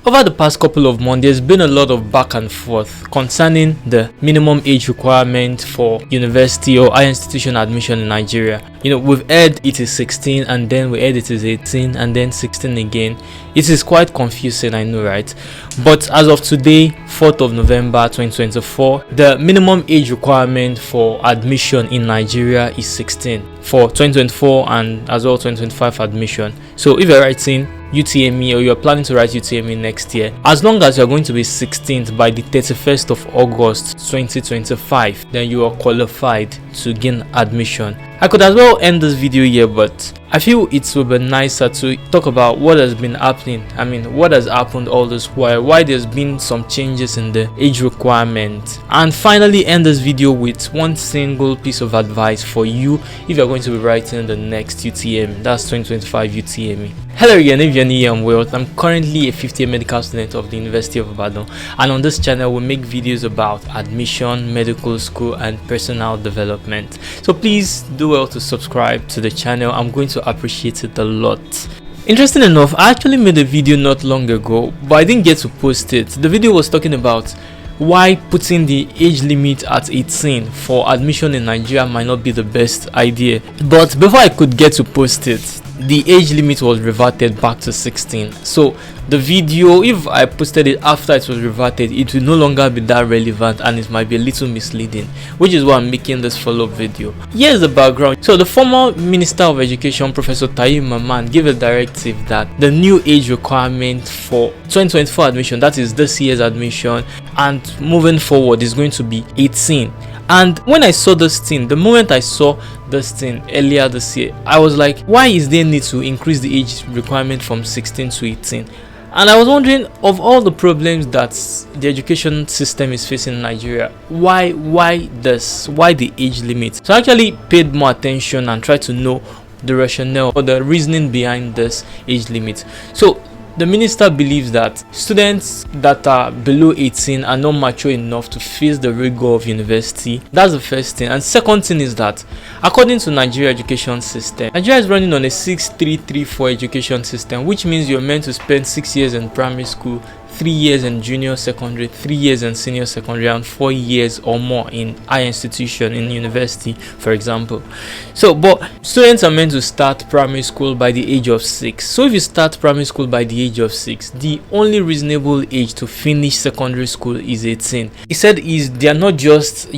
Over the past couple of months, there's been a lot of back and forth concerning the minimum age requirement for university or higher institution admission in Nigeria. We've heard it is 16, and then we heard it is 18, and then 16 again. It is quite confusing, I know, right? But as of today, 4th of November 2024, the minimum age requirement for admission in Nigeria is 16 for 2024 and as well 2025 admission. So if you're writing UTME or you're planning to write UTME next year, as long as you're going to be 16th by the 31st of August 2025, then you are qualified to gain admission. I could as well end this video here, but I feel it would be nicer to talk about what has been happening. What has happened all this while, why there's been some changes in the age requirement, and finally end this video with one single piece of advice for you if you're going to be writing the next UTME, that's 2025 UTME. Hello again, if you're new, I'm Will. I'm currently a 50th medical student of the University of Ibadan, and on this channel we make videos about admission, medical school and personal development. So please do well to subscribe to the channel. I'm going to appreciate it a lot. Interesting enough, I actually made a video not long ago, but I didn't get to post it. The video was talking about why putting the age limit at 18 for admission in Nigeria might not be the best idea. But before I could get to post it, the age limit was reverted back to 16. So the video, if I posted it after it was reverted, it will no longer be that relevant and it might be a little misleading, which is why I'm making this follow-up video. Here's the background. So the former Minister of Education, Professor Taye Mamman, gave a directive that the new age requirement for 2024 admission, that is this year's admission, and moving forward is going to be 18. And when I saw this thing, the moment I saw this thing earlier this year, I was like, why is there need to increase the age requirement from 16 to 18? And I was wondering, of all the problems that the education system is facing in Nigeria, why this? Why the age limit? So I actually paid more attention and tried to know the rationale or the reasoning behind this age limit. So the minister believes that students that are below 18 are not mature enough to face the rigor of university. That's the first thing. And second thing is that according to Nigeria education system, Nigeria is running on a 6-3-3-4 education system, which means you're meant to spend 6 years in primary school, 3 years in junior secondary, 3 years in senior secondary, and 4 years or more in higher institution, in university, for example. So, but students are meant to start primary school by the age of 6. So if you start primary school by the age of 6, the only reasonable age to finish secondary school is 18. He said they are not just,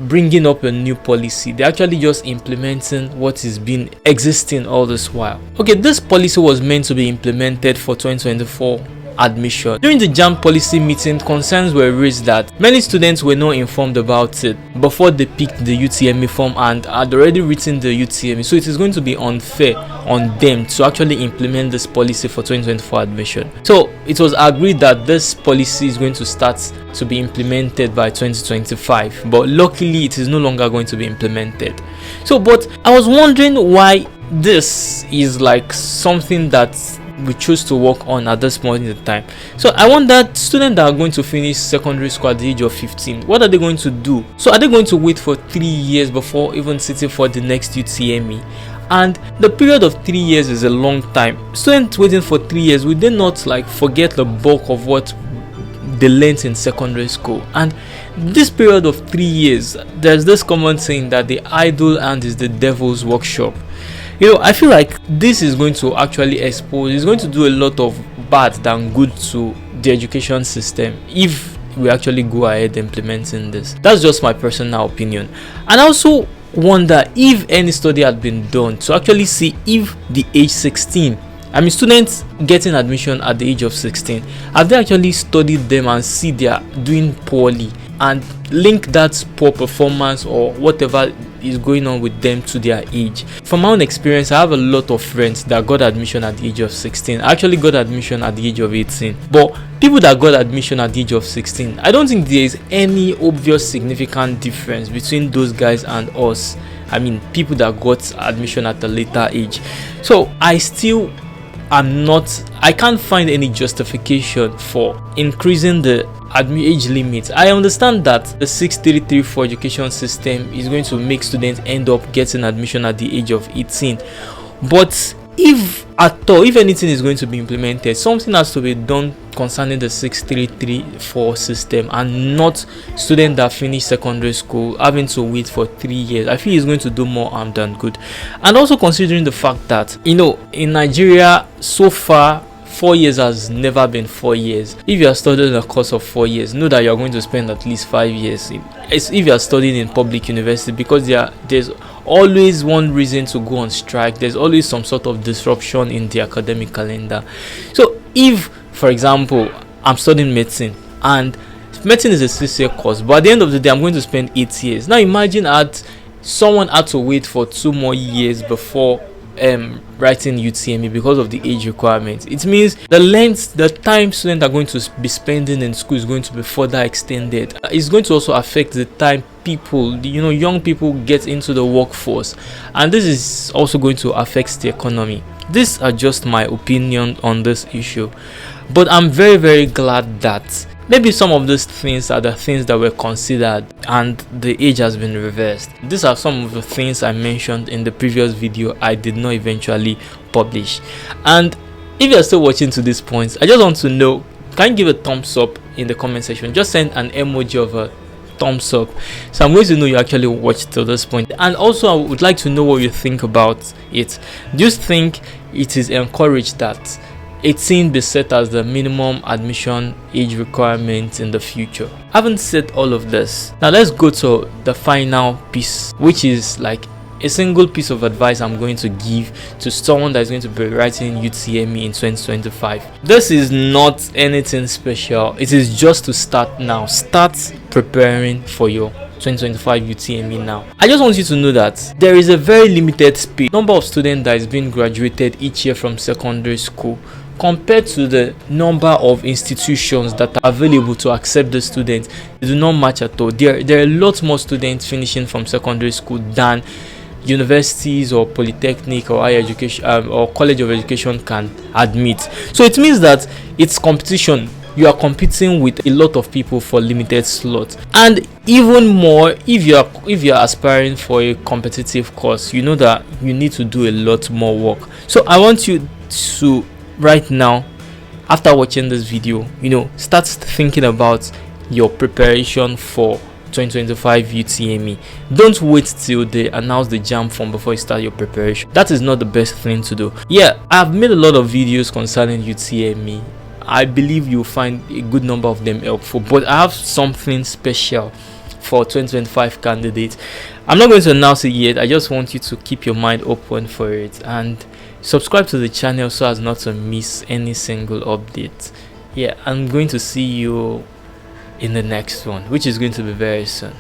bringing up a new policy. They're actually just implementing what is been existing all this while. Okay, this policy was meant to be implemented for 2024 admission. During the JAMB policy meeting, concerns were raised that many students were not informed about it before they picked the UTME form and had already written the UTME. So it is going to be unfair on them to actually implement this policy for 2024 admission. So it was agreed that this policy is going to start to be implemented by 2025, but luckily it is no longer going to be implemented. So, but I was wondering why this is like something that we choose to work on at this point in time. So I wonder, students that are going to finish secondary school at the age of 15, what are they going to do? So are they going to wait for 3 years before even sitting for the next UTME? And the period of 3 years is a long time. Students waiting for 3 years, will they not forget the bulk of what they learned in secondary school? And this period of 3 years, there's this common saying that the idle hand is the devil's workshop. I feel like this is going to actually expose, it's going to do a lot of bad than good to the education system if we actually go ahead implementing this. That's just my personal opinion. And I also wonder if any study had been done to actually see if the age 16, students getting admission at the age of 16, have they actually studied them and see they are doing poorly and link that poor performance or whatever is going on with them to their age. From my own experience, I have a lot of friends that got admission at the age of 16. I actually got admission at the age of 18. But people that got admission at the age of 16, I don't think there is any obvious significant difference between those guys and us. People that got admission at a later age. So I can't find any justification for increasing the age limit. I understand that the 6-3-3-4 education system is going to make students end up getting admission at the age of 18, but if at all, if anything is going to be implemented, something has to be done concerning the 6334 system, and not students that finish secondary school having to wait for 3 years. I feel it's going to do more harm than good. And also considering the fact that, you know, in Nigeria so far 4 years has never been 4 years. If you are studying a course of 4 years, know that you are going to spend at least 5 years if you are studying in public university, because there's always one reason to go on strike. There's always some sort of disruption in the academic calendar. So if, for example, I'm studying medicine, and medicine is a 6-year course, but at the end of the day I'm going to spend 8 years. Now imagine someone had to wait for 2 more years before writing UTME because of the age requirement. It means the time students are going to be spending in school is going to be further extended. It's going to also affect the time young people get into the workforce, and this is also going to affect the economy. These are just my opinion on this issue, but I'm very, very glad that maybe some of these things are the things that were considered and the age has been reversed. These are some of the things I mentioned in the previous video I did not eventually publish. And if you're still watching to this point, I just want to know, can you give a thumbs up in the comment section? Just send an emoji of a thumbs up, so I'm going to know you actually watched to this point. And also I would like to know what you think about it. Do you think it is encouraged that 18 be set as the minimum admission age requirement in the future? Having said all of this, now let's go to the final piece, which is like a single piece of advice I'm going to give to someone that is going to be writing UTME in 2025. This is not anything special. It is just to start now. Start preparing for your 2025 UTME now. I just want you to know that there is a very limited space, number of students that is being graduated each year from secondary school, compared to the number of institutions that are available to accept the students. They do not match at all. There are a lot more students finishing from secondary school than universities or polytechnic or higher education or college of education can admit. So it means that it's competition. You are competing with a lot of people for limited slots, and even more if you are aspiring for a competitive course, you know that you need to do a lot more work. So I want you to right now, after watching this video, start thinking about your preparation for 2025 UTME. Don't wait till they announce the JAMB form before you start your preparation. That is not the best thing to do. Yeah, I've made a lot of videos concerning UTME. I believe you'll find a good number of them helpful, but I have something special for 2025 candidates. I'm not going to announce it yet. I just want you to keep your mind open for it and subscribe to the channel so as not to miss any single update. Yeah, I'm going to see you in the next one, which is going to be very soon.